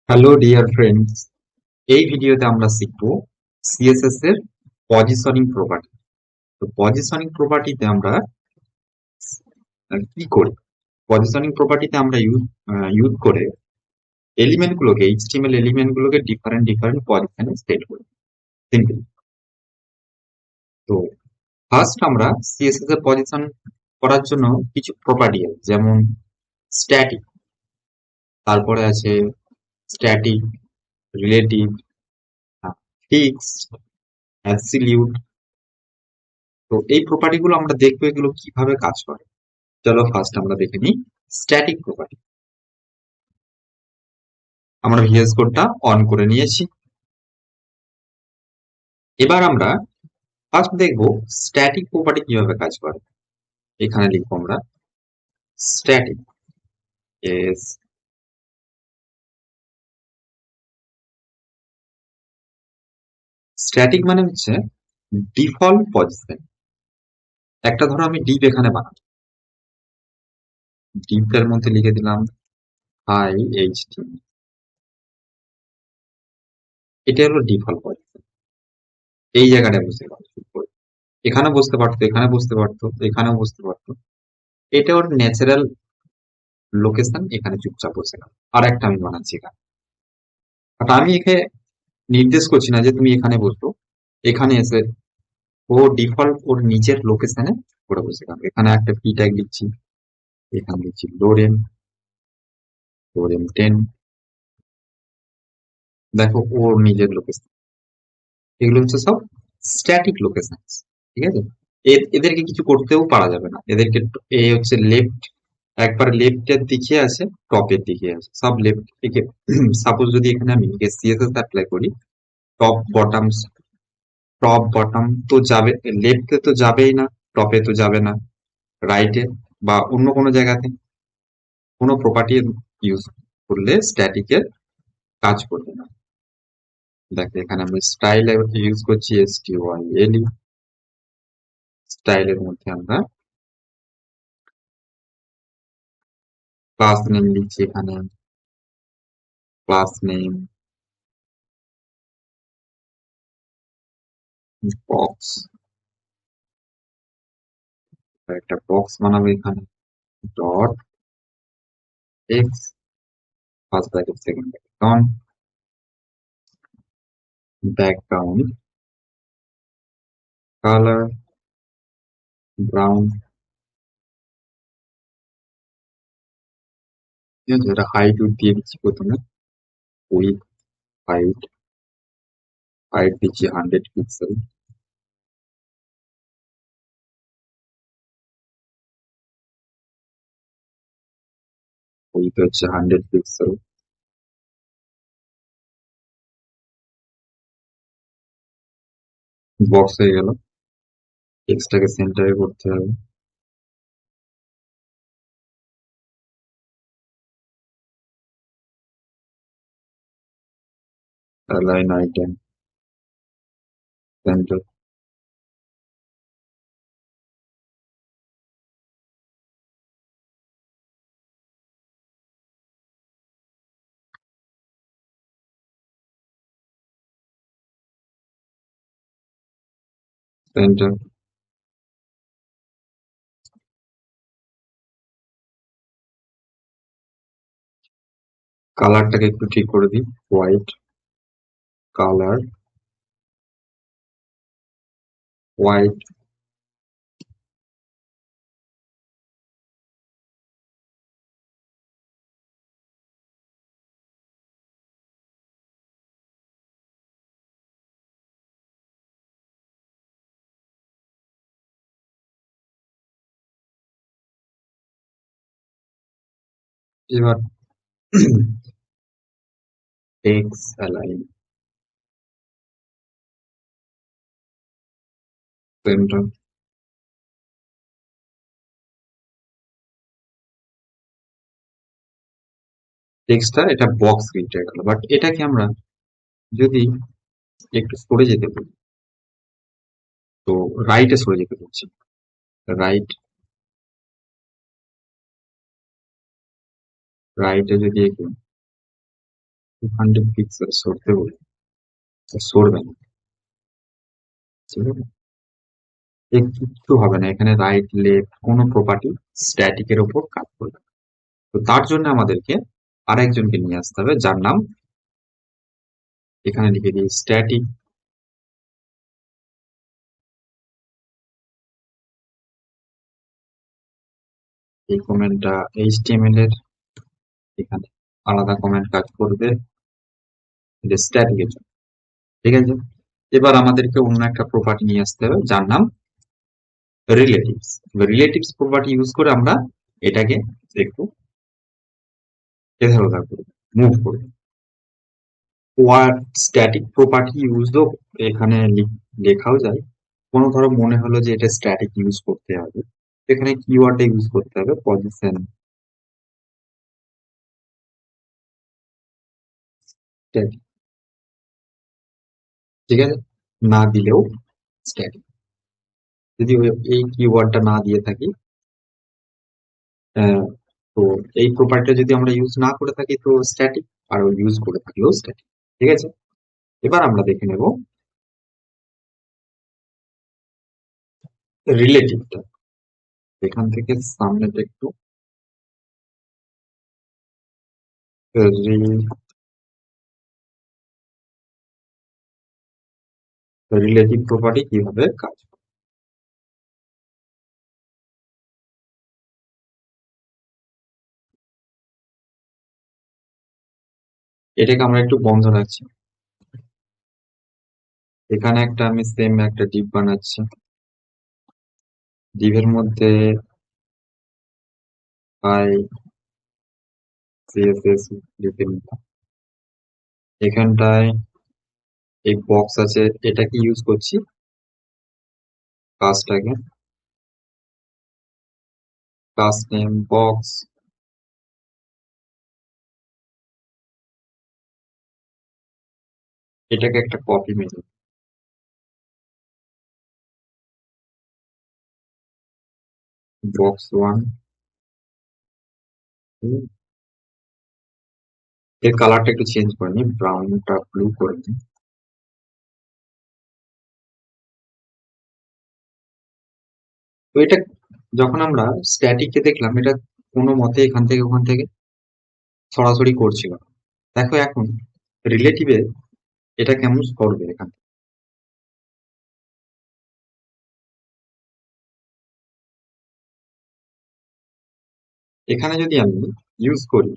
Hello dear friends, এই ভিডিওতে আমরা শিখব সিএসএস এর পজিশনিং প্রপার্টি। তো পজিশনিং প্রপার্টিতে আমরা কি করি? পজিশনিং প্রপার্টিতে আমরা ইউজ করে এলিমেন্ট গুলোকে, এইচটিএমএল এলিমেন্ট গুলোকে ডিফারেন্ট ডিফারেন্ট পজিশনে সেট করি সিম্পলি। তো ফার্স্ট আমরা সিএসএস এর পজিশন করার জন্য কিছু প্রপার্টি আছে, যেমন স্ট্যাটিক, তারপরে আছে স্ট্যাটিক, রিলেটিভ, ফিক্সড, অ্যাবসলিউট। তো এই প্রপার্টি গুলো আমরা দেখবো এগুলো কিভাবে কাজ করে। চলো ফার্স্ট আমরা দেখে নিই স্ট্যাটিক প্রপার্টি। আমরা ভিএস কোডটা অন করে নিয়েছি। এবার আমরা ফার্স্ট দেখবো স্ট্যাটিক প্রপার্টি কিভাবে কাজ করে। এখানে লিখবো আমরা স্ট্যাটিক এস স্ট্যাটিক মানে হচ্ছে ডিফল্ট পজিশন। একটা ধরো আমি ডিপ এখানে বানাবো, ডিপের মধ্যে লিখে দিলাম হাই এইচটি, এটা হলো ডিফল্ট পজিশন। এই জায়গাটায় বসতে পারতো, এখানে বসতে পারতো, এখানে বসতে পারতো, এখানেও বসতে পারতো। এটা ওর ন্যাচারাল লোকেশন, এখানে চুপচাপ বসে গেল। আর একটা আমি বানাচ্ছি এখানে, বাট আমি এখানে নির্দেশ করছি না যে তুমি এখানে বসো। এখানে এসে ও ডিফল্ট ওর নিচের লোকেশনে করে বসে গেল। এখানে একটা পি ট্যাগ দিচ্ছি, এখানে দিচ্ছি লোরেম, লোরেম 10। দেখো ওর নিজের লোকেশন। এগুলো হচ্ছে সব স্ট্যাটিক লোকেশন, ঠিক আছে। এদেরকে কিছু করতেও পারা যাবে না। এদেরকে এ হচ্ছে লেফট, একবার লেফটের দিকে আছে, টপের দিকে আছে, সব লেফট দিকে। সাপোজ যদি এখানে আমি সিএসএস অ্যাপ্লাই করি, টপ বটম, টপ বটম তো যাবে, লেফটে তো যাবেই না, টপে তো যাবে না, রাইটে বা অন্য কোনো জায়গাতে কোনো প্রপার্টি ইউজ করলে স্ট্যাটিকের কাজ করবে না। দেখো এখানে আমি স্টাইল ইউজ করছি, STYLE। স্টাইলের মধ্যে আমরা ক্লাস নেম লিখছি, এখানে ক্লাস নেম বক্স, একটা বক্স বানাবো এখানে, dot x, first bracket second bracket on, background colour brown. ঠিক আছে, এটা হাইট দিয়ে দিচ্ছি প্রথমে, উইথ হাইট, হাইট দিচ্ছি 100 পিক্সেল, উইথ হচ্ছে 100 পিক্সেল। বক্স হয়ে গেল। এক্সটাকে সেন্টারে করতে হবে, অ্যালাইন আইটেম সেন্টার, সেন্টার। কালারটাকে একটু ঠিক করে দিই, হোয়াইট কালার, হোয়াইট। এবার টেক্স অ্যালাইন সেন্টার। টেক্সটটা এটা বক্স ক্রিয়েট হয়ে গেল, বাট এটাকে আমরা যদি একটু সরে যেতে বলি, তো রাইটে সরে যেতে বলছি, রাইট, রাইটে যদি একটু 200 পিক্সেল সরতে বলি, সরবে না, ঠিক আছে? কিচ্ছু হবে না এখানে, রাইট লেফট কোনো প্রপার্টি স্ট্যাটিকের উপর কাজ করবে না। তো তার জন্য আমাদেরকে আরেকজনকে নিয়ে আসতে হবে, যার নাম এখানে লিখে দিই স্ট্যাটিক। এই কমেন্টটা এইচটিএমএল এর এখানে আলাদা কমেন্ট কাজ করবে, এটা স্ট্যাটিকের জন্য, ঠিক আছে? এবার আমাদেরকে অন্য একটা প্রপার্টি নিয়ে আসতে হবে, যার নাম রিলেটিভস। রিলেটিভস প্রপার্টি ইউজ করে আমরা এটাকে একটু এধার ওধার করবো, মুভ করবো। ওয়ার্ড স্ট্যাটিক প্রপার্টি ইউজও এখানে লেখাও যায়। কোনো ধরো মনে হলো যে এটা স্ট্যাটিক ইউজ করতে হবে, এখানে কিওয়ার্ডটা ইউজ করতে হবে, পজিশন স্ট্যাটিক, ঠিক আছে? না দিলেও স্ট্যাটিক। যদি এই কিওয়ার্ডটা না দিয়ে থাকি, আহ, তো এই প্রপার্টিটা যদি আমরা ইউজ না করে থাকি তো স্ট্যাটিক, আর ইউজ করে থাকলেও স্ট্যাটিক, ঠিক আছে? এবার আমরা দেখে নেব রিলেটিভটা। এখান থেকে সামনেটা একটু রিলেটিভ প্রপার্টি কিভাবে কাজ করে। এটাকে আমরা একটু বন্ধ রাখছি। এখানে একটা আমি সেম একটা ডিপ বানাচ্ছি, ডিপের মধ্যে আই সিএসএস লিখে নিলাম। এখানটায় এই বক্স আছে, এটাকে ইউজ করছি কাজটাকে, ক্লাস নেম বক্স, এটাকে একটা কপি মেরে বক্স ওয়ান, এর কালারটা একটু চেঞ্জ করে নিই, ব্রাউনটা ব্লু করে নিই। তো এটা যখন আমরা স্ট্যাটিককে দেখলাম, এটা কোনো মতে এখান থেকে ওখান থেকে ছড়াছড়ি করছিল না। দেখো এখন রিলেটিভে এটা কেমন করবে এখান থেকে। এখানে যদি আমি ইউজ করি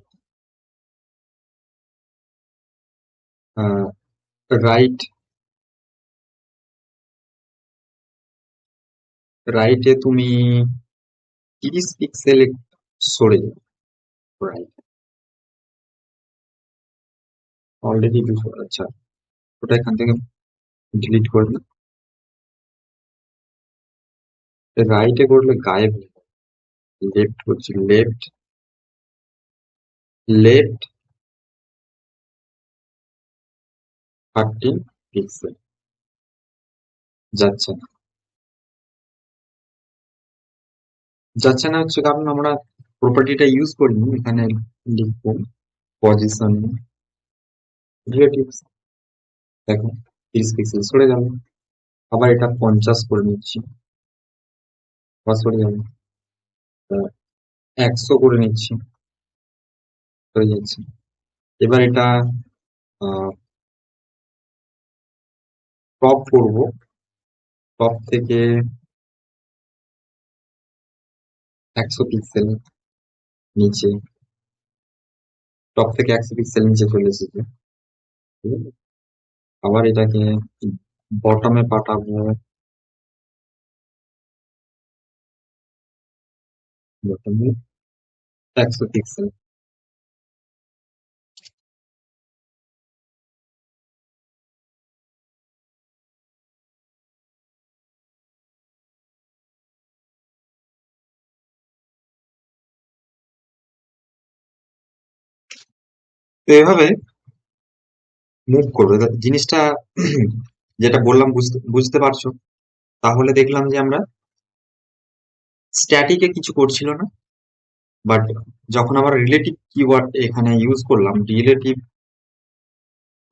রাইট, রাইটে তুমি 30 পিক্সেল সরে যাবে, রাইট অলরেডি 200, আচ্ছা ওটা এখান থেকে ডিলিট করে দিই। রাইটে করলে গায়েব হয়ে যাবে। লেফট করছি, লেফট, লেফট 30 পিক্সেল, যাচ্ছে না। যাচ্ছে না হচ্ছে কারণ আমরা প্রপার্টিটা ইউজ করিনি। এখানে লিখবো পজিশন রিলেটিভস, দেখো 30 পিক্সেল সরে গেল। আবার এটা 50 করে নিচ্ছি, আবার সরে যাবে। 100 করে নিচ্ছি, সরে যাচ্ছে। এবার এটা টপ করবো, টপ থেকে 100 পিক্সেল নিচে, টপ থেকে 100 পিক্সেল নিচে চলে এসেছে, ঠিক আছে? আবার এটাকে বটমে পাঠাবো, বটমে 100 পিক্সেল। তো এভাবে মুভ করবে জিনিসটা। যেটা বললাম বুঝতে বুঝতে পারছো? তাহলে দেখলাম যে আমরা স্ট্যাটিকে কিছু করছিল না, বাট যখন আমরা রিলেটিভ কিওয়ার্ড এখানে ইউজ করলাম, রিলেটিভ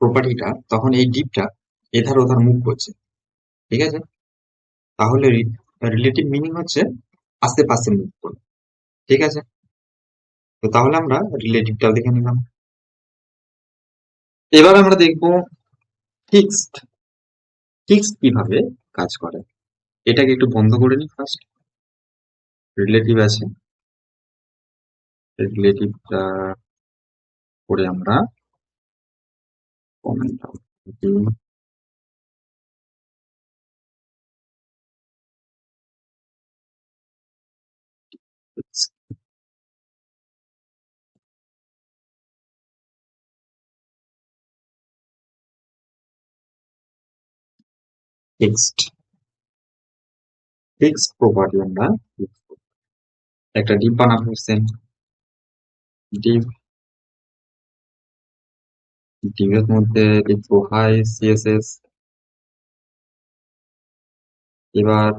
প্রপার্টিটা, তখন এই ডিপটা এধার ওধার মুভ করছে, ঠিক আছে? তাহলে রিলেটিভ মিনিং হচ্ছে আশেপাশে মুভ করবে, ঠিক আছে? তো তাহলে আমরা রিলেটিভটাও দেখে নিলাম। এবার আমরা দেখবো ফিক্সড। ফিক্সড কিভাবে কাজ করে, এটাকে একটু বন্ধ করে নিই ফার্স্ট। রিলেটিভ আছে, রিলেটিভটা করে আমরা কমেন্ট ফিক্সড। ফিক্সড প্রপার্টি আমরা একটা ডিপ বানাবো, সেম ডিপ। ডিপের মধ্যে লিখবো হাই সিএসএস। এবার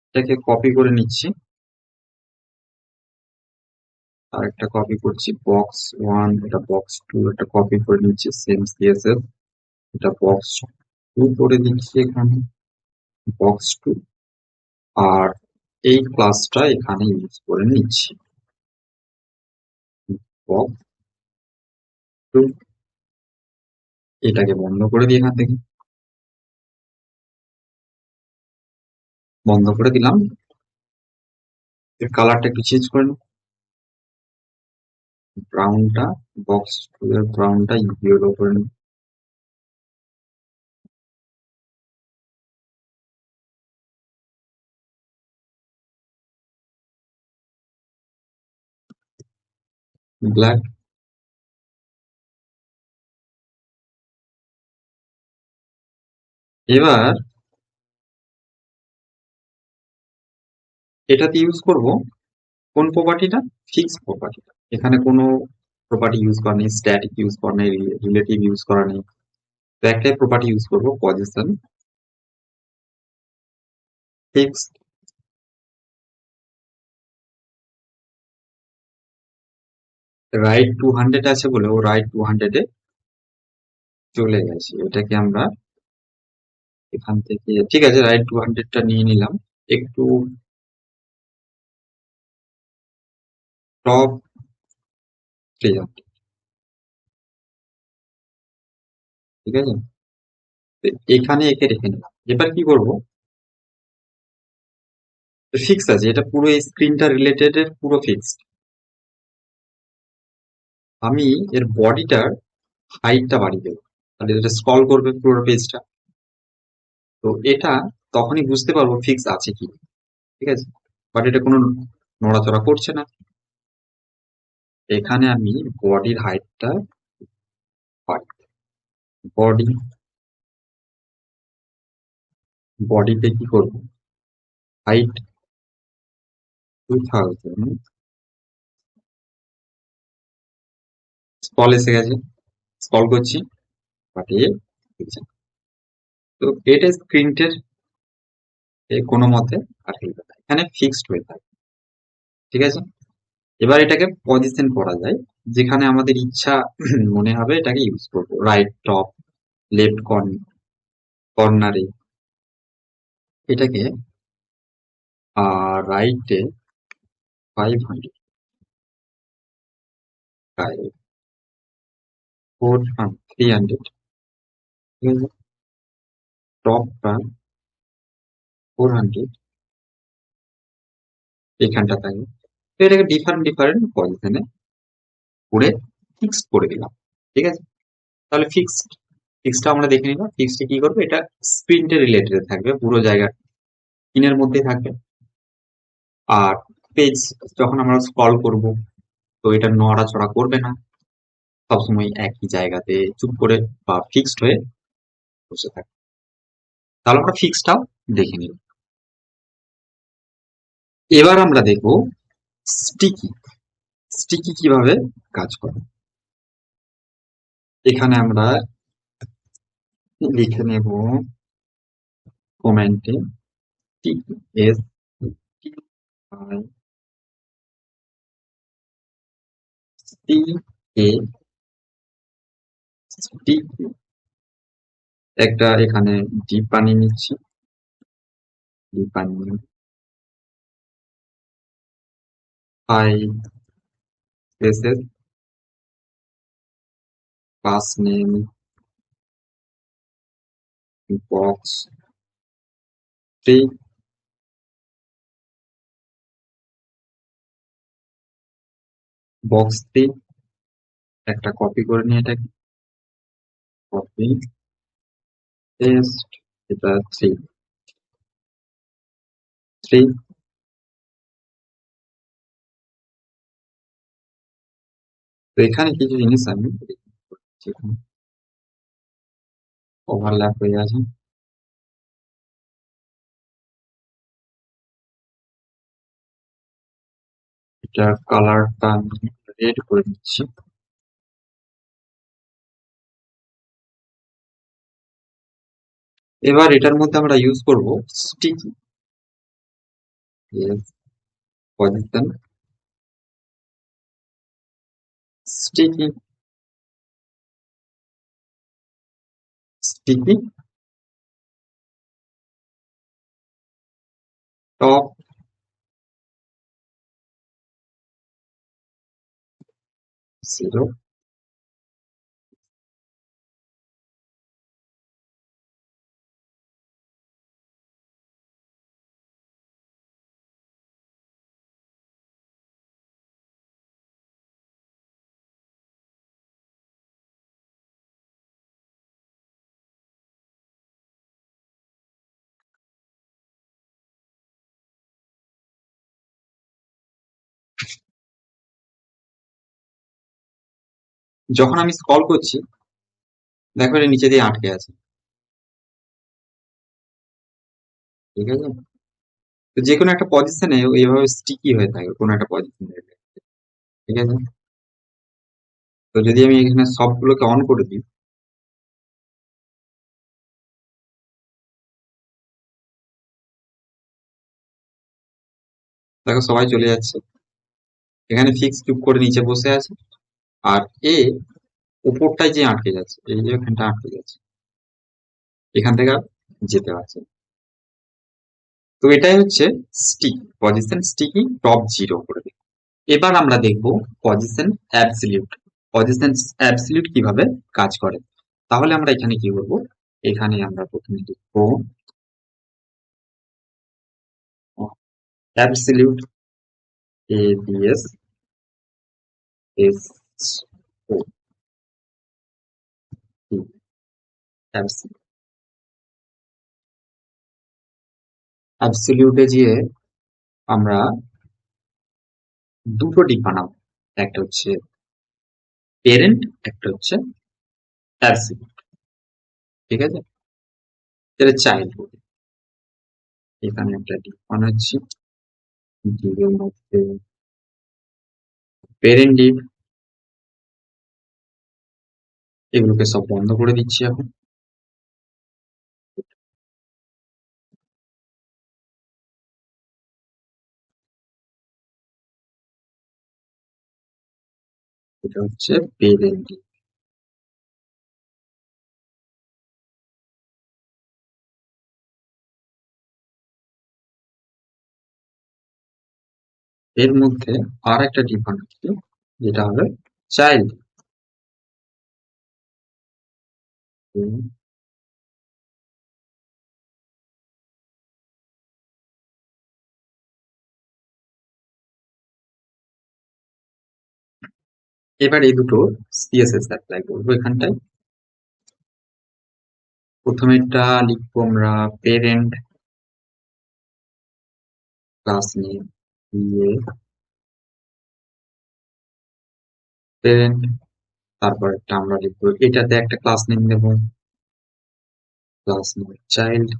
এটাকে কপি করে নিচ্ছি, আর একটা কপি করছি বক্স ওয়ান, এটা বক্স টু, এটা কপি করে নিচ্ছি সেম সিএসএস, এটা বক্স টু করে দিচ্ছি এখানে, বক্স টু। আর এই ক্লাসটা এখানে ইউজ করে নিচ্ছি, বক্স টু। এটাকে বন্ধ করে দিই, এখান থেকে বন্ধ করে দিলাম। এর কালারটা একটু চেঞ্জ করে নিই, ব্রাউনটা, বক্স টু এর ব্রাউনটা ইয়েলো করে নিই। ব্ল্যাক। এবার এটাতে ইউজ করব কোন প্রপার্টিটা, ফিক্স প্রপার্টিটা। এখানে কোনো প্রপার্টি ইউজ করা নেই, স্ট্যাটিক ইউজ করা নেই, রিলেটিভ ইউজ করা নেই। তো একটাই প্রপার্টি ইউজ করব, পজিশন ফিক্স। রাইট 200 আছে বলে ও রাইট 200 এ চলে গেছে। এটাকে আমরা এখান থেকে, ঠিক আছে, রাইট 200টা নিয়ে নিলাম। একটু টপ 300, ঠিক আছে? তো এখানে একে রেখে নিলাম। এবার কি করব, ফিক্স আছে, এটা পুরো এই স্ক্রিনটা রিলেটেড এর পুরো ফিক্সড। আমি এর বডিটার হাইটটা বাড়িয়ে দেবো, তাহলে এটা স্ক্রল করবে পুরো পেজটা। তো এটা তখনই বুঝতে পারবো ফিক্স আছে কি, ঠিক আছে? বাট এটা কোনো নড়াচড়া করছে না। এখানে আমি বডির হাইটটা বাড়ি, বডি, বডিতে কি করবো, হাইট 2000, স্ক্রল এসে গেছে, স্ক্রল করছি, বাট এ হচ্ছে না। তো এটা স্ক্রিনটের কোনো মতে আর হিলবে না, এখানে ফিক্সড হয়ে থাকে, ঠিক আছে? এবার এটাকে পজিশন করা যায় যেখানে আমাদের ইচ্ছা মনে হবে, এটাকে ইউজ করবো। রাইট টপ, লেফট কর্নারে, এটাকে রাইটে 500, 300, ঠিক আছে? টপটা 400 এইখানটা থাকবে। তো এটাকে ডিফারেন্ট ডিফারেন্ট পজিশনে করে ফিক্সড করে দিলাম, ঠিক আছে? তাহলে ফিক্সটা আমরা দেখে নিলাম। ফিক্সটা কি করবে, এটা স্প্রিন্টে রিলেটেড থাকবে, পুরো জায়গা ইনের মধ্যে থাকবে। আর পেজ যখন আমরা স্ক্রল করব, তো এটা নড়াচড়া করবে না, সবসময় একই জায়গাতে চুপ করে বা ফিক্সড হয়ে বসে থাকবে। তাহলে আমরা ফিক্সটাও দেখে নিলাম। এবার আমরা দেখব স্টিকি। স্টিকি কিভাবে কাজ করে। এখানে আমরা লিখে নেব কমেন্টে sticky, S T I A T একটা এখানে ডিপ বানিয়ে নিচ্ছি, ডিপ বানিয়ে I spaces pass name box three, box three একটা কপি করে নিয়ে এটাকে কপি পেস্ট, এটা থ্রি থ্রি। তো এখানে কিছু জিনিস আমি ওভারল্যাপ হয়ে আছে, এটার কালারটা আমি রেড করে দিচ্ছি। এবার এটার মধ্যে আমরা ইউজ করব sticky position, sticky sticky top zero. যখন আমি স্ক্রল করছি দেখো এটা নিচে দিয়ে আটকে আছে, ঠিক আছে? তো যে কোনো একটা পজিশনে এইভাবে স্টিকি হয়ে থাকে কোনো একটা পজিশনে, ঠিক আছে? তো যদি আমি এখানে সবগুলোকে অন করে দিই, দেখো সবাই চলে যাচ্ছে, এখানে ফিক্স চুপ করে নিচে বসে আছে, আর এ উপরটায় যে আটকে যাচ্ছে, এই যে এখানটা আটকে যাচ্ছে, এখান থেকে আর যেতে পারছে না। তো এটাই হচ্ছে stick position, sticky top zero করে দিই। এবার আমরা দেখব পজিশন অ্যাবসলিউট, পজিশন অ্যাবসলিউট কিভাবে কাজ করে। তাহলে আমরা এখানে কি করব, এখানে আমরা প্রথমে লিখব অ্যাবসলিউট এবিএস এস ও অ্যাবসলিউটে গিয়ে আমরা দুটো ডিপ বানাবো, একটা হচ্ছে পেরেন্ট, একটা হচ্ছে অ্যাবসলিউট, ঠিক আছে? এটা চাইল্ড, এখানে একটা ডিপ বানাচ্ছি, ডিপের মধ্যে পেরেন্ট ডিপ, এগুলোকে সব বন্ধ করে দিচ্ছি এখন। এটা হচ্ছে পেরেন্ট ডিপ। এর মধ্যে আর একটা ডিপ বানাচ্ছি, যেটা হবে চাইল্ড। এবার এই দুটো সিএসএস অ্যাপ্লাই করবো এখানটায়। প্রথমেরটা লিখবো আমরা পেরেন্ট ক্লাস নেম দিয়ে পেরেন্ট, তারপর একটা আমরা লিখবো এটাতে একটা ক্লাস নেম দেবো, ক্লাস নেম চাইল্ড।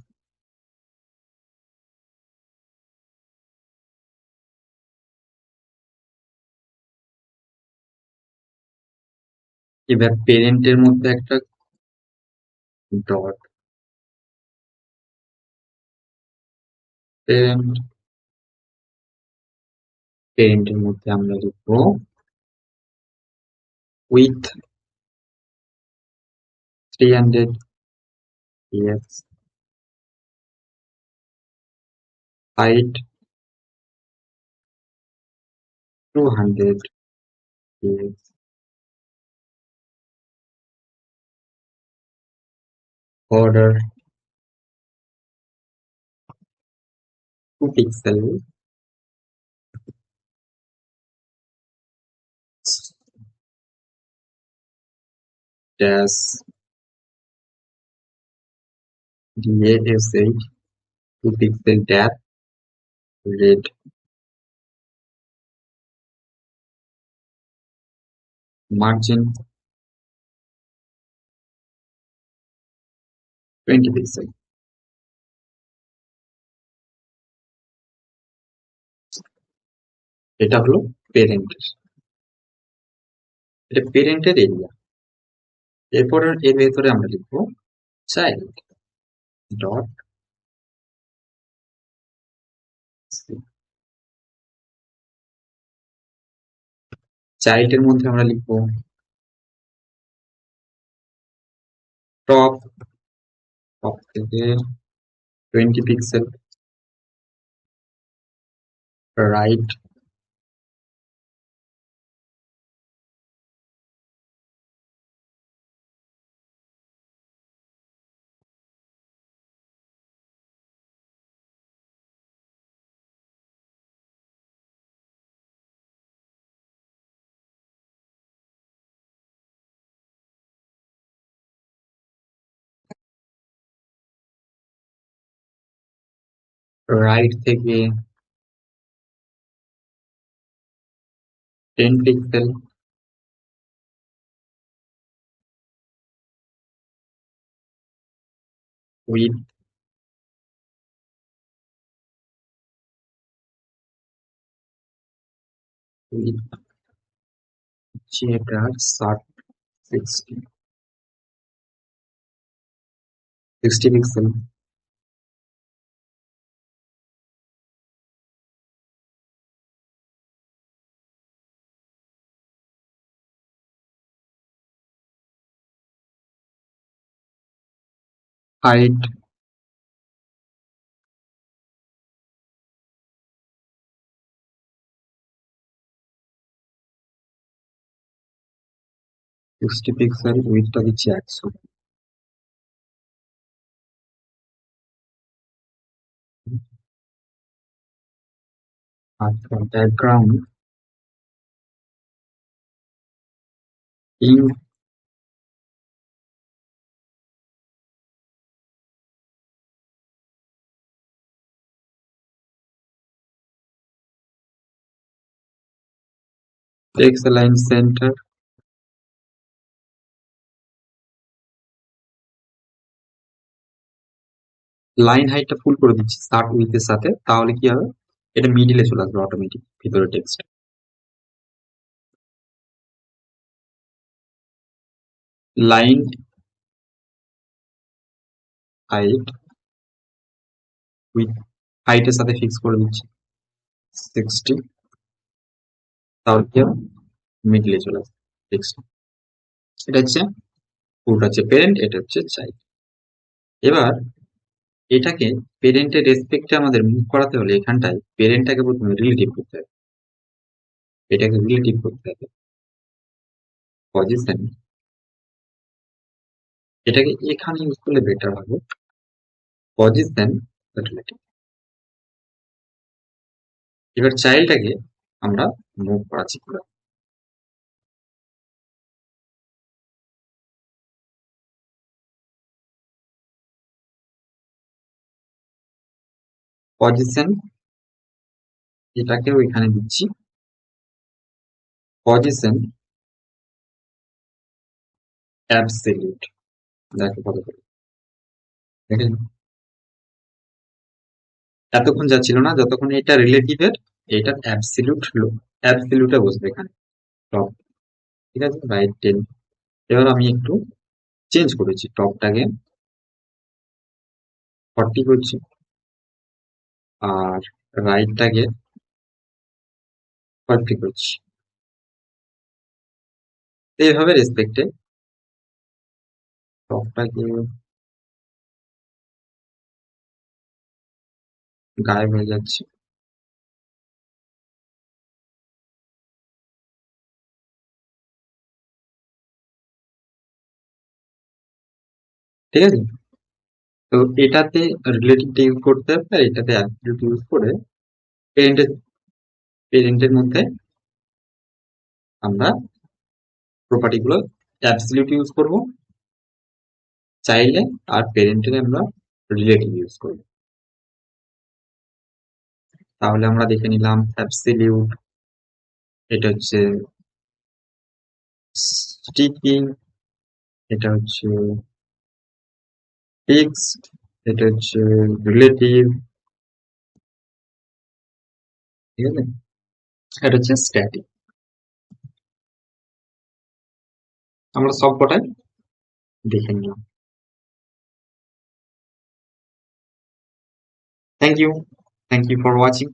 এবার পেরেন্টের মধ্যে একটা ডট, পেরেন্ট, পেরেন্টের মধ্যে আমরা লিখবো width 300 px, height 200 px, border 2 pixels, dash DASH 2 pixel depth, red, margin 20 pixel। এটা হলো পেরেন্টের, এটা পেরেন্টের এরিয়া। এরপর এর ভেতরে আমরা লিখবো চাইল্ড ডট, চাইল্ডের মধ্যে আমরা লিখবো টপ, টপ থেকে 20 পিক্সেল, রাইট রাইট থেকে 10 পিক্সেল, উইথ উইথ এটা 60 পিক্সেল, হাইট 60 পিক্সেল, উইথটা দিচ্ছি 100। আচ্ছা, background in text line centre, line হাইটটা ফুল করে দিচ্ছি স্টার্ট উইথ এর সাথে, তাহলে কি হবে, এটা মিডিলে চলে আসবে অটোমেটিক ভিতরে টেক্সট। লাইন হাইট উইথ হাইটের সাথে ফিক্স করে দিচ্ছি 60, তাহলে কি হবে, মিডিলে চলে আসবে টেক্সট। এটা হচ্ছে পুরোটা হচ্ছে পেরেন্ট, এটা হচ্ছে চাইল্ড। এবার এটাকে পেরেন্টের রেসপেক্টে আমাদের মুভ করাতে হলে এখানটায় পেরেন্টটাকে প্রথমে রিলেটিভ করতে হবে, এটাকে রিলেটিভ করতে হবে পজিশন, এটাকে এখানে ইউজ করলে বেটার হবে, পজিশন রিলেটিভ। এবার চাইল্ডটাকে আমরা মুভ করাচ্ছি পুরো পজিশন, এটাকেও এখানে দিচ্ছি পজিশন অ্যাবসলিউট। দেখো কত করে, দেখেন এতক্ষণ যা ছিল না, যতক্ষণ এটা রিলেটিভের, এটা অ্যাবসলিউট, অ্যাবসলিউটে বসবে এখানে টপ, ঠিক আছে, রাইট 10। এবার আমি একটু চেঞ্জ করেছি, টপটাকে 40 করছি, আর রাইটটাকে 40 করছি। এইভাবে রেসপেক্টে টপটাকে গায়েব হয়ে যাচ্ছে। ঠিক আছে, তো এটাতে রিলেটিভটা ইউজ করতে হবে আর এটাতে অ্যাবসলিউট ইউজ করে পেরেন্টের পেরেন্টের মধ্যে আমরা প্রপার্টি গুলো অ্যাবসলিউট ইউজ করব চাইলে, আর পেরেন্টের আমরা রিলেটিভ ইউজ করব। তাহলে আমরা দেখে নিলাম অ্যাবসলিউট, এটা হচ্ছে স্টিকি, এটা হচ্ছে ফিক্সড, এটা হচ্ছে রিলেটিভ, ঠিক আছে, এটা হচ্ছে স্ট্যাটিক। আমরা সব কটাই দেখে নিলাম। Thank you, thank you for watching.